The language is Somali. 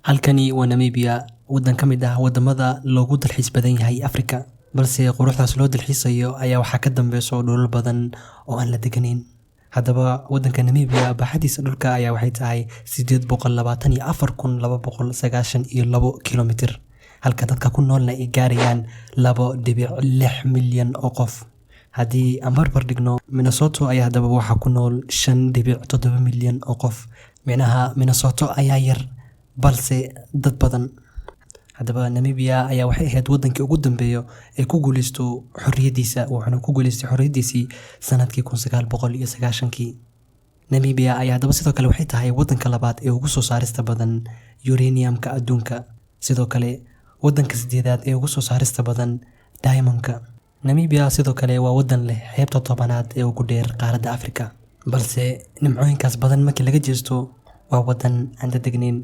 halkani waa Namibia, wadan ka mid ah wadamada loogu dalxiis badan yahay Afrika, balse quruxdaas loo dalxiisayo ayaa waxa ka dambeeyo dhulal badan oo aan la deganeyn. Haddaba wadanka Namibia baaxadiisa dhulka ayaa waxay tahay 824,292 kilomitir, halka dadka ku noolna ay gaarayaan 2.6 milyan oo qof. haddii aan barbar dhigno Minnesota ayaa haddaba waxa ku nool 5.7 milyan oo qof. Micnaha Minnesota ayaa yar balse dad badan. haddaba Namibia ayaa waxay ahayd wadankii ugu dambeeyo ee ku guuleysto xorriyadiisa, wuxuuna ku guuleystay xorriyadiisii sanadkii 1990kii. Namibia ayaa haddaba sidoo kale waxay tahay wadanka labaad ee ugu soo saarista badan uraniumka adduunka, sidoo kale wadanka 8aad ee ugu soo saarista badan diamondka. Namibia sidoo kale waa wadan leh xeebta 10aad ee ugu dheer qaaradda Afrika, balse nimcooyinkaas badan markii laga jeesto waa wadan aan degnayn.